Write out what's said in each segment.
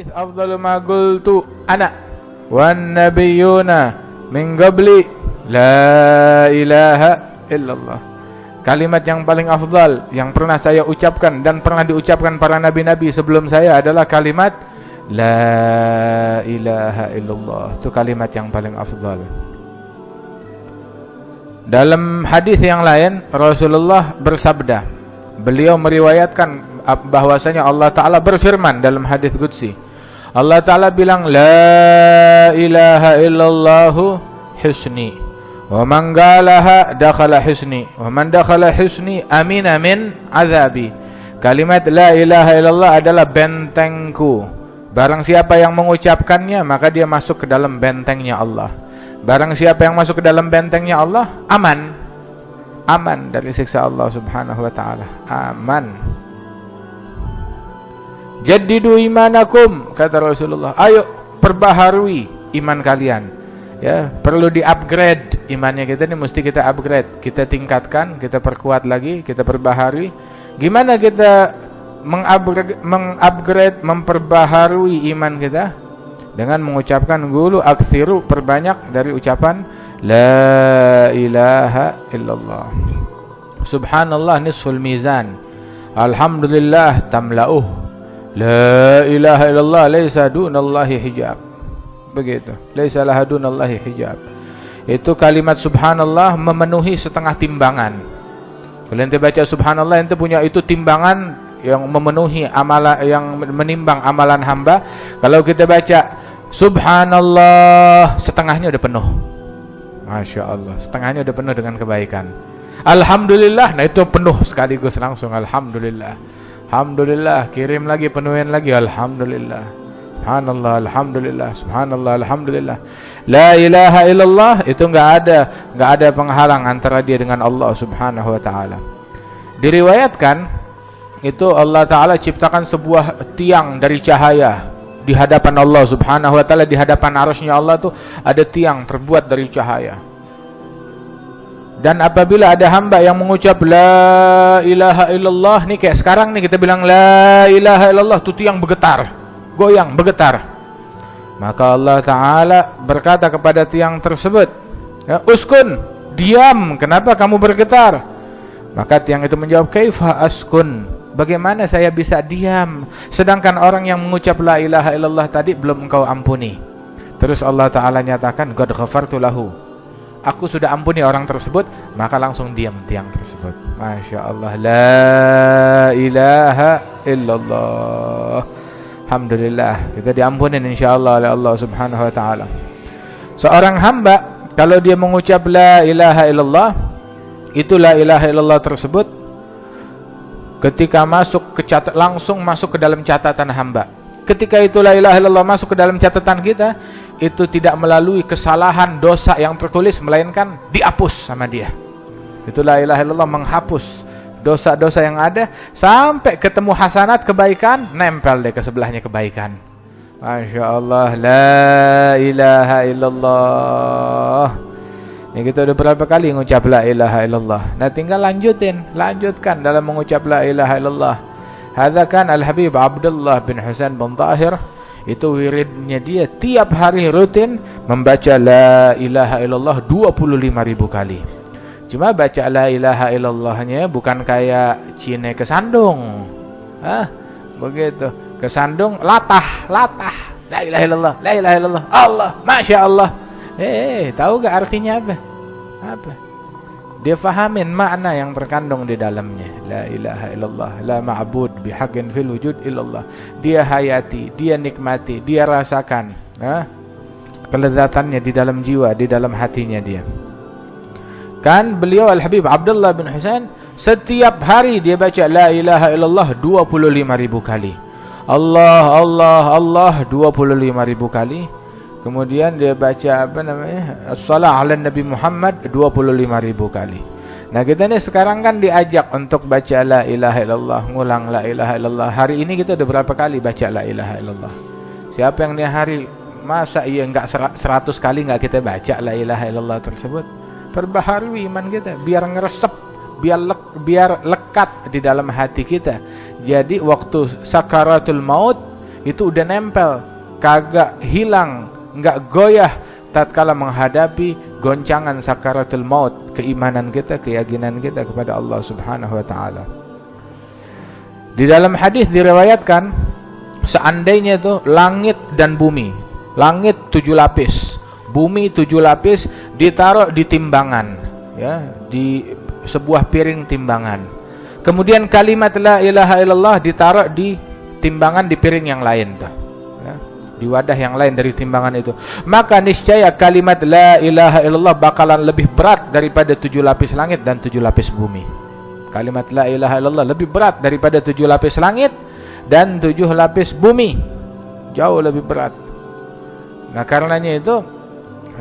hadis afdalu ma qultu ana wan nabiyyuna min qabli la ilaha illallah. Kalimat yang paling afdal yang pernah saya ucapkan dan pernah diucapkan para nabi-nabi sebelum saya adalah kalimat la ilaha illallah. Itu kalimat yang paling afdal. Dalam hadis yang lain Rasulullah bersabda, beliau meriwayatkan bahwasanya Allah Ta'ala berfirman dalam hadis qudsi. Allah Ta'ala bilang la ilaha illallahu husni wa man qalaha dakhala husni wa man dakhala husni amina min azabi. Kalimat la ilaha illallah adalah bentengku. Barang siapa yang mengucapkannya maka dia masuk ke dalam bentengnya Allah. Barang siapa yang masuk ke dalam bentengnya Allah aman. Aman dari siksa Allah Subhanahu wa taala. Aman. Jaddidu imanakum, kata Rasulullah. Ayo perbaharui iman kalian. Ya, perlu di-upgrade imannya kita ini, mesti kita upgrade, kita tingkatkan, kita perkuat lagi, kita perbaharui. Gimana kita mengupgrade, memperbaharui iman kita? Dengan mengucapkan qulu aktsiru, perbanyak dari ucapan la ilaha illallah. Subhanallah nisful mizan. Alhamdulillah tamla'uh. La ilaha illallah laisa dunallahi hijab. Begitu. Laisa laha dunallahi hijab. Itu kalimat subhanallah memenuhi setengah timbangan. Kalau ente baca subhanallah, ente punya itu timbangan yang memenuhi amalan, yang menimbang amalan hamba. Kalau kita baca subhanallah, setengahnya udah penuh. Masya Allah, setengahnya udah penuh dengan kebaikan. Alhamdulillah, nah itu penuh sekaligus langsung. Alhamdulillah, alhamdulillah, kirim lagi, penuhin lagi. Alhamdulillah, subhanallah, alhamdulillah, subhanallah, alhamdulillah. La ilaha illallah, itu nggak ada penghalang antara dia dengan Allah Subhanahu wa taala. Diriwayatkan itu Allah Ta'ala ciptakan sebuah tiang dari cahaya di hadapan Allah Subhanahu wa ta'ala. Di hadapan arasy-Nya Allah tuh ada tiang terbuat dari cahaya. Dan apabila ada hamba yang mengucap la ilaha illallah, nih kayak sekarang nih kita bilang la ilaha illallah, tuh tiang bergetar, goyang, bergetar. Maka Allah Ta'ala berkata kepada tiang tersebut, ya, uskun, diam, kenapa kamu bergetar? Maka tiang itu menjawab, kaifa askun, bagaimana saya bisa diam sedangkan orang yang mengucap la ilaha illallah tadi belum engkau ampuni. Terus Allah Ta'ala nyatakan, qad ghafartu lahu, aku sudah ampuni orang tersebut. Maka langsung diam tiang tersebut. Masya Allah, la ilaha illallah. Alhamdulillah, kita diampunin insyaallah oleh Allah Subhanahu wa ta'ala. Seorang hamba kalau dia mengucap la ilaha illallah, itu la ilaha illallah tersebut ketika masuk ke langsung masuk ke dalam catatan hamba. Ketika itu la ilaha illallah masuk ke dalam catatan kita, itu tidak melalui kesalahan dosa yang tertulis, melainkan dihapus sama dia. Itu la ilaha illallah menghapus dosa-dosa yang ada sampai ketemu hasanat, kebaikan, nempel deh ke sebelahnya kebaikan. Masya Allah, la ilaha illallah. Ini kita udah berapa kali mengucap la ilaha illallah. Nah tinggal lanjutkan dalam mengucap la ilaha illallah. Hadza kan Al-Habib Abdullah bin Husain bin Tahir, itu wiridnya dia tiap hari rutin membaca la ilaha illallah 25.000 kali. Cuma baca la ilaha illallahnya bukan kayak Cine kesandung. Begitu. Kesandung latah. La ilaha illallah, la ilaha illallah, Allah, Masya Allah. Tahu gak artinya apa? Apa? Dia fahamin makna yang terkandung di dalamnya. La ilaha illallah, la ma'bud bihaqqin fil wujud illallah. Dia hayati, dia nikmati, dia rasakan kelezatannya di dalam jiwa, di dalam hatinya dia. Kan beliau Al-Habib Abdullah bin Husain setiap hari dia baca la ilaha illallah 25.000 kali. Allah, Allah, Allah 25.000 kali. Kemudian dia baca as-salah ala Nabi Muhammad 25.000 kali. Nah kita ini sekarang kan diajak untuk baca la ilaha illallah, ngulang la ilaha illallah. Hari ini kita udah berapa kali baca la ilaha illallah? Siapa yang nih hari, masa iya enggak 100 kali enggak kita baca la ilaha illallah tersebut? Perbaharui iman kita biar ngeresep, biar lekat di dalam hati kita. Jadi waktu sakaratul maut itu udah nempel, kagak hilang, enggak goyah tatkala menghadapi goncangan sakaratul maut, keimanan kita, keyakinan kita kepada Allah Subhanahu wa taala. Di dalam hadis diriwayatkan, seandainya itu langit dan bumi, langit 7 lapis, bumi 7 lapis, ditaruh di timbangan, ya, di sebuah piring timbangan. Kemudian kalimat la ilaha illallah ditaruh di timbangan di piring yang lain tuh, ya, di wadah yang lain dari timbangan itu. Maka niscaya kalimat la ilaha illallah bakalan lebih berat daripada 7 lapis langit dan 7 lapis bumi. Kalimat la ilaha illallah lebih berat daripada 7 lapis langit dan 7 lapis bumi. Jauh lebih berat. Nah, karenanya itu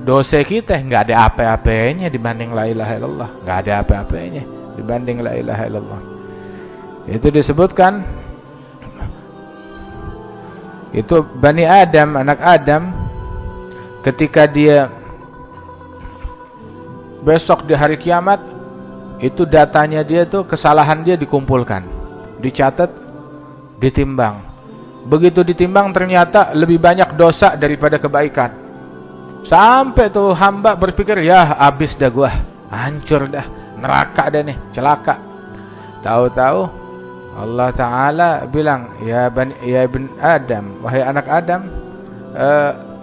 dosa kita nggak ada apa-apanya dibanding la ilaha illallah. Nggak ada apa-apanya dibanding la ilaha illallah. Itu disebutkan, itu Bani Adam, anak Adam, ketika dia besok di hari kiamat, itu datanya dia tuh, kesalahan dia dikumpulkan, dicatat, ditimbang. Begitu ditimbang ternyata lebih banyak dosa daripada kebaikan. Sampai tuh hamba berpikir, ya habis dah gua, hancur dah, neraka dah nih, celaka. Tahu-tahu Allah Ta'ala bilang, ya ibn Adam, wahai anak Adam,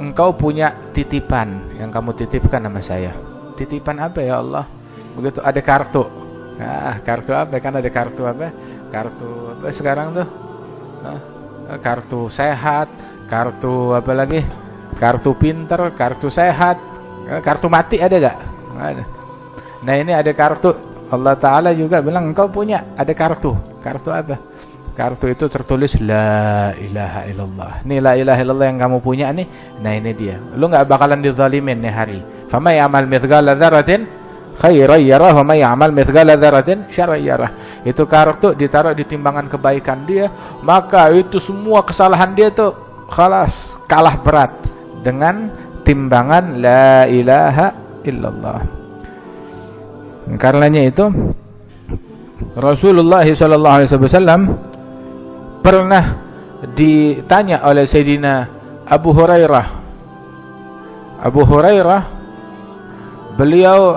engkau punya titipan yang kamu titipkan sama saya. Titipan apa ya Allah? Begitu ada kartu. Nah, kartu apa? Kan ada kartu apa? Kartu apa sekarang tuh? Kartu sehat, kartu apa lagi? Kartu pinter, kartu sehat, kartu mati ada gak? Ada. Nah, ini ada kartu. Allah Ta'ala juga bilang engkau punya, ada kartu. Kartu apa? Kartu itu tertulis la ilaha illallah. Nih la ilaha illallah yang kamu punya nih. Nah, ini dia. Lu gak bakalan dizalimin nih hari. Faman ya'mal mithqala dzarratin khairan yarah wa may ya'mal mithqala dzarratin syarran yarah. Itu kartu ditaruh di timbangan kebaikan dia, maka itu semua kesalahan dia tuh khalas, kalah berat dengan timbangan la ilaha illallah. Karenanya itu Rasulullah sallallahu alaihi wasallam pernah ditanya oleh Sayyidina Abu Hurairah. Abu Hurairah, beliau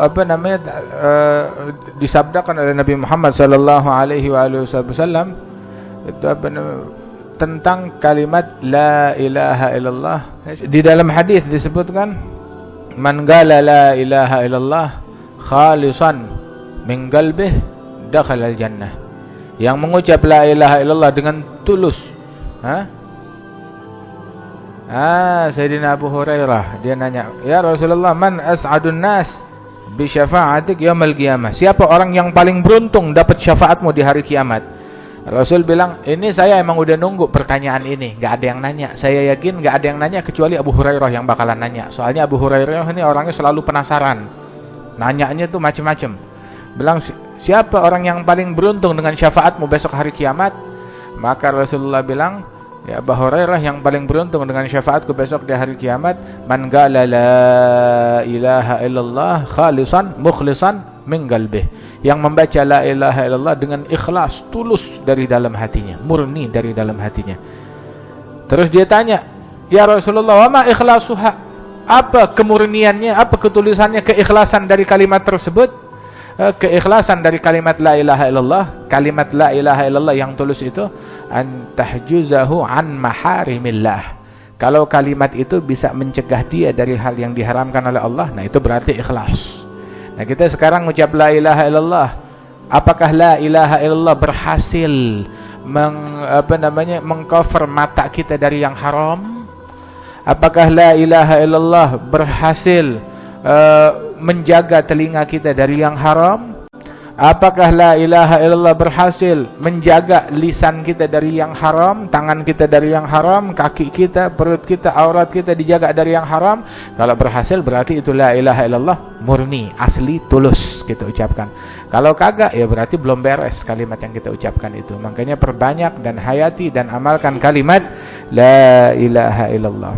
disabdakan oleh Nabi Muhammad sallallahu alaihi wasallam itu tentang kalimat la ilaha illallah. Di dalam hadis disebutkan, man qala la ilaha illallah khalisan min qalbihi dakhala al-jannah. Yang mengucap la ilaha illallah dengan tulus. Sayyidina Abu Hurairah, dia nanya, ya Rasulullah, man as'adun nas bi syafa'atik yaumil qiyamah? Siapa orang yang paling beruntung dapat syafaatmu di hari kiamat? Rasul bilang, ini saya emang udah nunggu pertanyaan ini, enggak ada yang nanya. Saya yakin enggak ada yang nanya kecuali Abu Hurairah yang bakalan nanya. Soalnya Abu Hurairah ini orangnya selalu penasaran. Nanyanya tuh macam-macam. Bilang, siapa orang yang paling beruntung dengan syafaatmu besok hari kiamat? Maka Rasulullah bilang, ya Abu Hurairah, yang paling beruntung dengan syafaatku besok di hari kiamat, man qala la ilaha illallah khalisan mukhlisan min qalbihi, yang membaca la ilaha illallah dengan ikhlas, tulus dari dalam hatinya, murni dari dalam hatinya. Terus dia tanya, ya Rasulullah, wa ma ikhlasuha? Apa kemurniannya, apa ketulusannya, keikhlasan dari kalimat tersebut? Keikhlasan dari kalimat la ilaha illallah, kalimat la ilaha illallah yang tulus itu, an tahjuzahu an maharimillah. Kalau kalimat itu bisa mencegah dia dari hal yang diharamkan oleh Allah, nah itu berarti ikhlas. Nah, kita sekarang ucap la ilaha illallah, apakah la ilaha illallah berhasil mengcover mata kita dari yang haram? Apakah la ilaha illallah berhasil menjaga telinga kita dari yang haram? Apakah la ilaha illallah berhasil menjaga lisan kita dari yang haram, tangan kita dari yang haram, kaki kita, perut kita, aurat kita dijaga dari yang haram? Kalau berhasil berarti itu la ilaha illallah murni, asli, tulus kita ucapkan. Kalau kagak, ya berarti belum beres kalimat yang kita ucapkan itu. Makanya perbanyak dan hayati dan amalkan kalimat la ilaha illallah.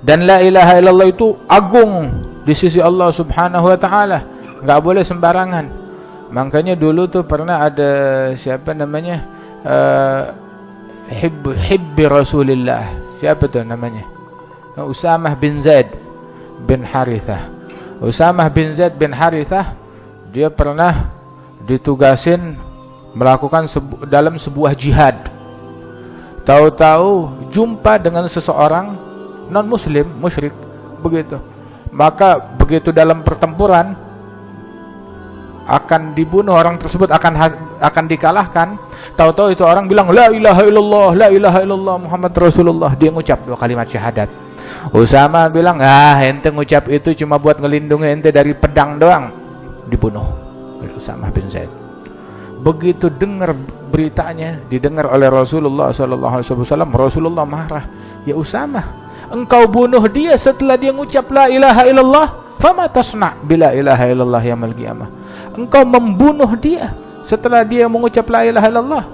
Dan la ilaha illallah itu agung di sisi Allah Subhanahu wa taala, enggak boleh sembarangan. Makanya dulu tuh pernah ada siapa namanya, hibbi Rasulillah. Siapa tuh namanya? Usamah bin Zaid bin Harithah. Usamah bin Zaid bin Harithah, dia pernah ditugasin melakukan dalam sebuah jihad. Tahu-tahu jumpa dengan seseorang non muslim, musyrik begitu. Maka begitu dalam pertempuran akan dibunuh, orang tersebut akan dikalahkan. Tahu-tahu itu orang bilang la ilaha illallah, la ilaha illallah Muhammad Rasulullah. Dia ngucap 2 kalimat syahadat. Usama bilang, ente ngucap itu cuma buat ngelindungi ente dari pedang doang. Dibunuh oleh Usamah bin Zaid. Begitu dengar beritanya, didengar oleh Rasulullah SAW, Rasulullah marah. Ya Usamah, engkau bunuh dia setelah dia ngucap la ilaha illallah. Fama tasna' bila ilaha illallah yaumil qiyamah. Engkau membunuh dia setelah dia mengucap la ilaha illallah.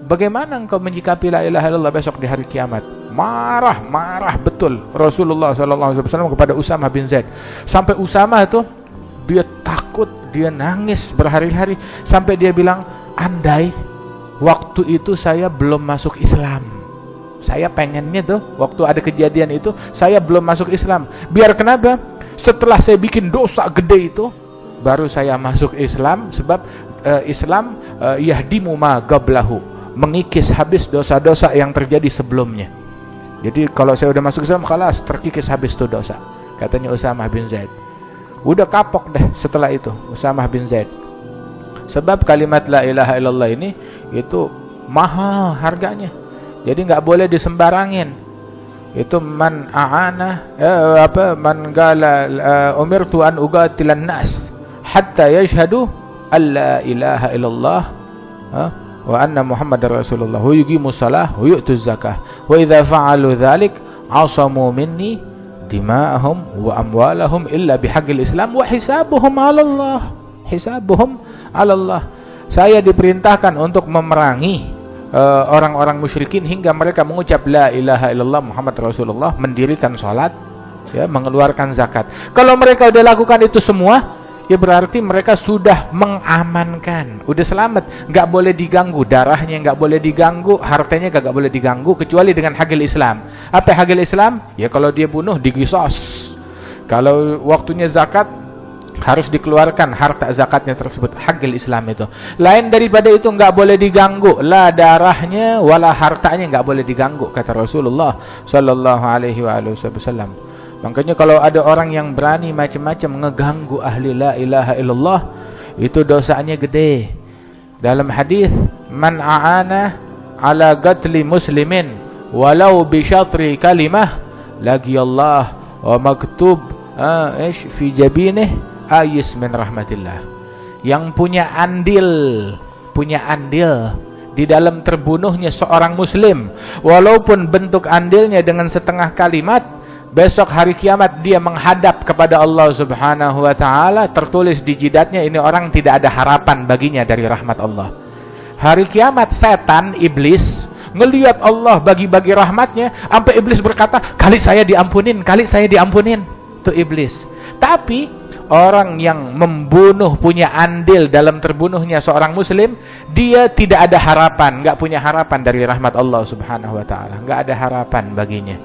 Bagaimana engkau menyikapi la ilaha illallah besok di hari kiamat? Marah betul Rasulullah SAW kepada Usamah bin Zaid. Sampai Usamah itu dia takut, dia nangis berhari-hari, sampai dia bilang, andai waktu itu saya belum masuk Islam, saya pengennya tuh waktu ada kejadian itu saya belum masuk Islam. Biar kenapa? Setelah saya bikin dosa gede itu baru saya masuk Islam. Sebab Islam yahdimu ma qablahu, mengikis habis dosa-dosa yang terjadi sebelumnya. Jadi kalau saya udah masuk Islam, khalas terkikis habis itu dosa, katanya Usamah bin Zaid. Udah kapok deh setelah itu Usamah bin Zaid. Sebab kalimat la ilaha illallah ini itu mahal harganya. Jadi nggak boleh disembarangin. Itu man a'ana man qala umirtu an uqatilan nas hatta yashhadu alla ilaha illallah wa anna muhammadar rasulullah wa yuqimus shalah wa yu'tuz zakah wa idza fa'alu dzalik 'asamu minni dima'ahum wa amwalahum illa bihaqqil Islam wa hisabuhum 'ala Allah. Hisabuhum 'ala Allah. Saya diperintahkan untuk memerangi orang-orang musyrikin hingga mereka mengucap la ilaha illallah Muhammad Rasulullah, mendirikan salat, ya, mengeluarkan zakat. Kalau mereka udah lakukan itu semua, ya berarti mereka sudah mengamankan, udah selamat, nggak boleh diganggu, darahnya nggak boleh diganggu, hartanya nggak boleh diganggu, kecuali dengan hagil Islam. Apa hagil Islam? Ya kalau dia bunuh diqisos. Kalau waktunya zakat harus dikeluarkan harta zakatnya tersebut, hagil Islam itu. Lain daripada itu nggak boleh diganggu, la darahnya wala hartanya nggak boleh diganggu, kata Rasulullah sallallahu alaihi wasallam. Makanya kalau ada orang yang berani macam-macam ngeganggu ahli la ilaha illallah, itu dosanya gede. Dalam hadis, man a'ana ala qatli muslimin walau bi syatri kalimah laqiyallah wa maktub fi jabinih ayis min rahmatillah. Yang punya andil di dalam terbunuhnya seorang muslim, walaupun bentuk andilnya dengan setengah kalimat, besok hari kiamat dia menghadap kepada Allah Subhanahu wa taala, tertulis di jidatnya ini orang tidak ada harapan baginya dari rahmat Allah. Hari kiamat setan iblis ngelihat Allah bagi-bagi rahmatnya, sampai iblis berkata, kali saya diampunin. Itu iblis. Tapi orang yang membunuh punya andil dalam terbunuhnya seorang muslim, dia tidak ada harapan, nggak punya harapan dari rahmat Allah Subhanahu wa taala, nggak ada harapan baginya.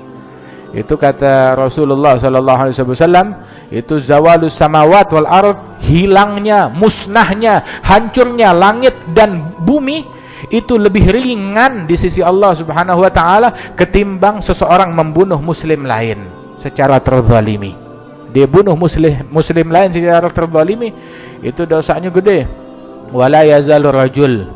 Itu kata Rasulullah sallallahu alaihi wasallam, itu zawalus samawat wal ard, hilangnya, musnahnya, hancurnya langit dan bumi, itu lebih ringan di sisi Allah Subhanahu wa taala ketimbang seseorang membunuh muslim lain secara terzalimi. Dia bunuh muslim lain secara terzalimi, itu dosanya gede. Wala yazalur rajul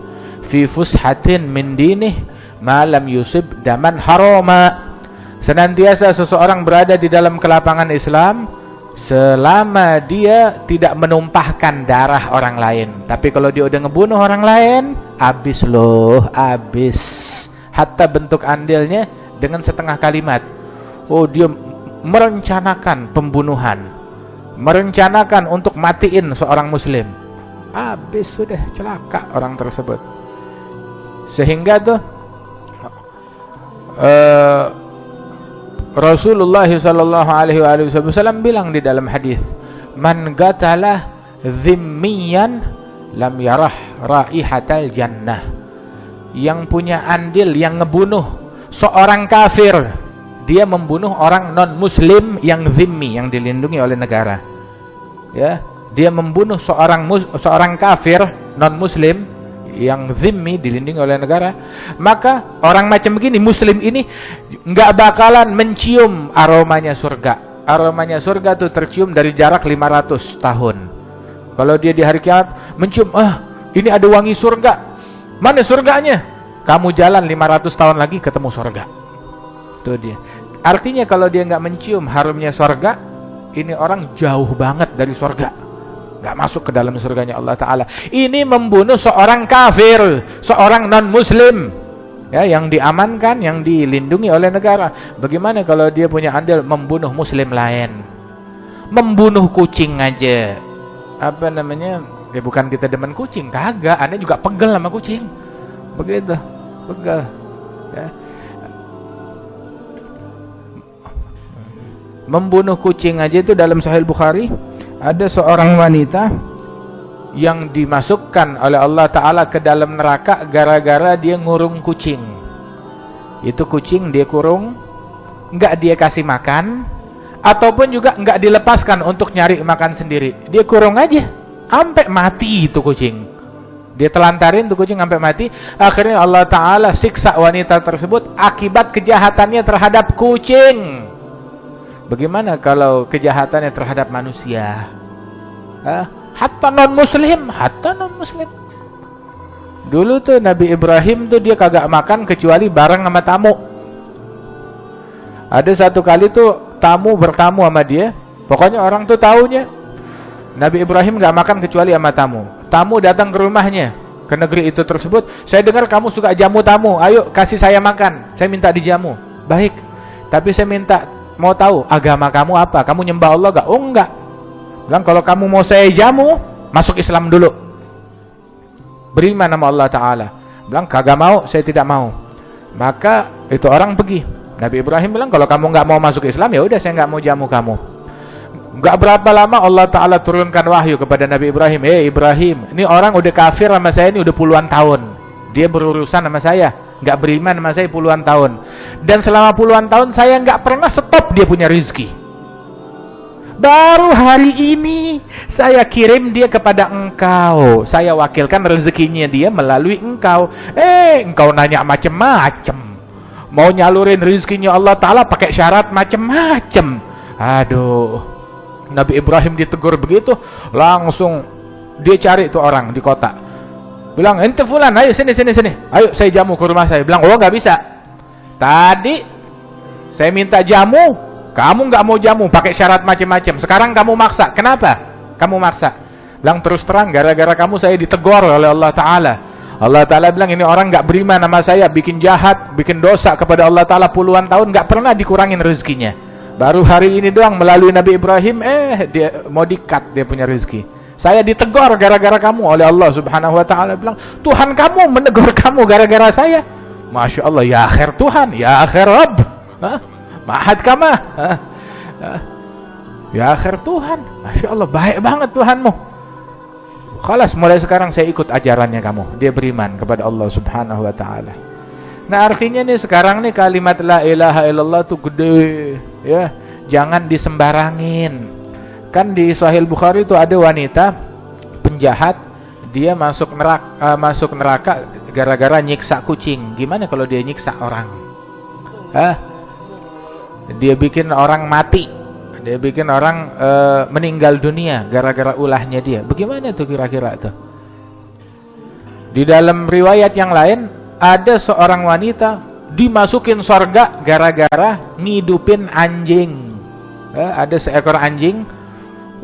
fi fushatin min dinih ma lam yusib daman harama. Senantiasa seseorang berada di dalam kelapangan Islam selama dia tidak menumpahkan darah orang lain. Tapi kalau dia udah ngebunuh orang lain, habis loh, habis. Hatta bentuk andilnya dengan setengah kalimat. Oh, dia merencanakan pembunuhan, merencanakan untuk matiin seorang muslim, habis sudah, celaka orang tersebut. Sehingga tuh Rasulullah sallallahu alaihi wasallam bilang di dalam hadis, man qatala dhimmiyan lam yarah raihatal jannah. yang punya andil, yang ngebunuh seorang kafir. Dia membunuh orang non muslim yang zimmi, yang dilindungi oleh negara. Ya, dia membunuh seorang kafir non muslim yang zimmi, dilindungi oleh negara. Maka orang macam begini, muslim ini nggak bakalan mencium aromanya surga. Aromanya surga tuh tercium dari jarak 500 tahun. Kalau dia di hari kiamat mencium, ini ada wangi surga. Mana surganya? Kamu jalan 500 tahun lagi ketemu surga. Itu dia. Artinya kalau dia nggak mencium harumnya surga, ini orang jauh banget dari surga. Nggak masuk ke dalam surganya Allah Ta'ala. Ini membunuh seorang kafir, seorang non-muslim, ya, yang diamankan, yang dilindungi oleh negara. Bagaimana kalau dia punya andil membunuh muslim lain? Membunuh kucing aja, apa namanya, ya bukan kita demen kucing, kagak. Anda juga pegel sama kucing, begitu, pegel, ya. Membunuh kucing aja itu dalam Sahih Bukhari. Ada seorang wanita yang dimasukkan oleh Allah Ta'ala ke dalam neraka gara-gara dia ngurung kucing. Itu kucing dia kurung, nggak dia kasih makan, ataupun juga nggak dilepaskan untuk nyari makan sendiri. Dia kurung aja sampai mati itu kucing. Dia telantarin tuh kucing sampai mati. Akhirnya Allah Ta'ala siksa wanita tersebut akibat kejahatannya terhadap kucing. Bagaimana kalau kejahatannya terhadap manusia? Hatta non-muslim, Dulu tuh Nabi Ibrahim tuh dia kagak makan kecuali bareng sama tamu. Ada satu kali tuh tamu bertamu sama dia. Pokoknya orang tuh taunya Nabi Ibrahim gak makan kecuali sama tamu. Tamu datang ke rumahnya, ke negeri itu tersebut. Saya dengar kamu suka jamu tamu. Ayo kasih saya makan. Saya minta dijamu. Baik. Tapi saya mau tahu agama kamu apa? Kamu nyembah Allah gak? Oh enggak. Bilang kalau kamu mau saya jamu, masuk Islam dulu. Beriman nama Allah Ta'ala. Bilang kagak mau, saya tidak mau. Maka itu orang pergi. Nabi Ibrahim bilang kalau kamu nggak mau masuk Islam, ya udah saya nggak mau jamu kamu. Nggak berapa lama Allah Ta'ala turunkan wahyu kepada Nabi Ibrahim. Ibrahim, ini orang udah kafir sama saya ini udah puluhan tahun. Dia berurusan sama saya, nggak beriman sama saya puluhan tahun. Dan selama puluhan tahun saya nggak pernah stop dia punya rezeki. Baru hari ini saya kirim dia kepada engkau. Saya wakilkan rezekinya dia melalui engkau. Engkau nanya macem-macem. Mau nyalurin rezekinya Allah Ta'ala pakai syarat macem-macem. Aduh. Nabi Ibrahim ditegur begitu, langsung dia cari tuh orang di kota. Bilang, ente fulan, ayo sini. Ayo saya jamu ke rumah saya. Bilang, oh nggak bisa. Tadi saya minta jamu, kamu nggak mau jamu, pakai syarat macam-macam. Sekarang kamu maksa. Kenapa? Kamu maksa. Bilang terus terang, gara-gara kamu saya ditegur oleh Allah Ta'ala. Allah Ta'ala bilang ini orang nggak beriman sama saya, bikin jahat, bikin dosa kepada Allah Ta'ala puluhan tahun, nggak pernah dikurangin rezekinya. Baru hari ini doang melalui Nabi Ibrahim, dia mau di-cut dia punya rezeki. Saya ditegur gara-gara kamu oleh Allah Subhanahu Wa Ta'ala. Bilang Tuhan kamu menegur kamu gara-gara saya. Masya Allah, ya akhir Tuhan, ya akhir Rabb. Mahad kama. Ya akhir Tuhan. Masya Allah, baik banget Tuhanmu. Khalas, mulai sekarang saya ikut ajarannya kamu. Dia beriman kepada Allah Subhanahu Wa Ta'ala. Nah artinya nih sekarang nih kalimat la ilaha illallah tuh gede, ya. Jangan disembarangin. Kan di Sahih Bukhari itu ada wanita penjahat, dia masuk neraka gara-gara nyiksa kucing. Gimana kalau dia nyiksa orang? Dia bikin orang mati. Dia bikin orang meninggal dunia gara-gara ulahnya dia. Bagaimana tuh kira-kira tuh? Di dalam riwayat yang lain ada seorang wanita dimasukin surga gara-gara ngidupin anjing. Ada seekor anjing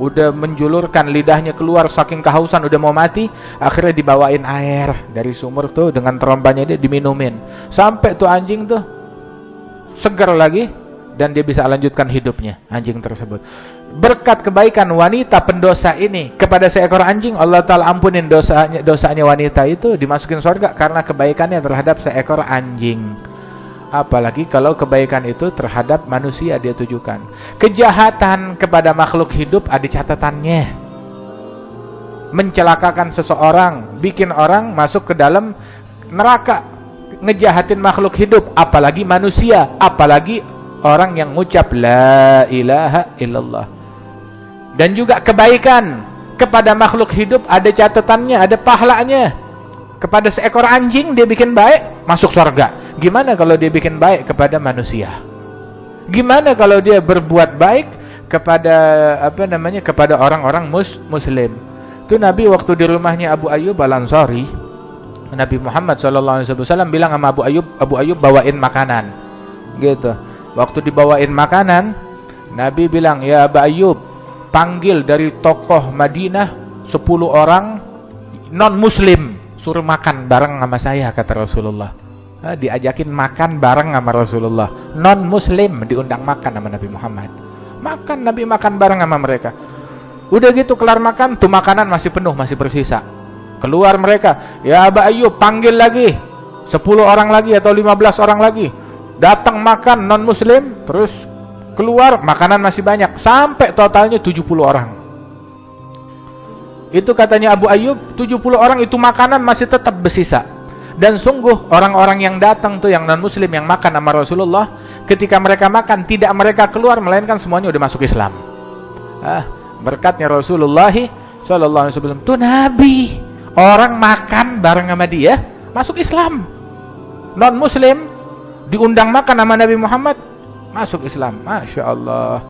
udah menjulurkan lidahnya keluar saking kehausan, udah mau mati. Akhirnya dibawain air dari sumur tuh dengan terompanya dia diminumin. Sampai tuh anjing tuh segar lagi dan dia bisa lanjutkan hidupnya, anjing tersebut. Berkat kebaikan wanita pendosa ini kepada seekor anjing, Allah Ta'ala ampunin dosanya wanita itu, dimasukin surga karena kebaikannya terhadap seekor anjing. Apalagi kalau kebaikan itu terhadap manusia dia tujukan. Kejahatan kepada makhluk hidup ada catatannya. Mencelakakan seseorang, bikin orang masuk ke dalam neraka, ngejahatin makhluk hidup, apalagi manusia, apalagi orang yang ngucap la ilaha illallah. Dan juga kebaikan kepada makhluk hidup ada catatannya, ada pahalanya. Kepada seekor anjing dia bikin baik, masuk surga. Gimana kalau dia bikin baik kepada manusia? Gimana kalau dia berbuat baik kepada kepada orang-orang muslim? Itu Nabi waktu di rumahnya Abu Ayyub Al-Ansari, Nabi Muhammad SAW bilang sama Abu Ayyub bawain makanan. Gitu. Waktu dibawain makanan, Nabi bilang, "Ya Abu Ayyub, panggil dari tokoh Madinah 10 orang non muslim, suruh makan bareng sama saya," kata Rasulullah. Diajakin makan bareng sama Rasulullah. Non muslim diundang makan sama Nabi Muhammad. Nabi makan bareng sama mereka. Udah gitu kelar makan, tuh makanan masih penuh, masih bersisa. Keluar mereka, "Ya Abu Ayyub, panggil lagi 10 orang lagi atau 15 orang lagi. Datang makan non muslim." Terus keluar, makanan masih banyak, sampai totalnya 70 orang. Itu katanya Abu Ayyub, 70 orang itu makanan masih tetap bersisa. Dan sungguh orang-orang yang datang tuh, yang non muslim yang makan sama Rasulullah, ketika mereka makan tidak mereka keluar, melainkan semuanya udah masuk Islam. Berkatnya Rasulullah SAW. Tuh Nabi, orang makan bareng sama dia masuk Islam. Non muslim diundang makan sama Nabi Muhammad masuk Islam. Masya Allah.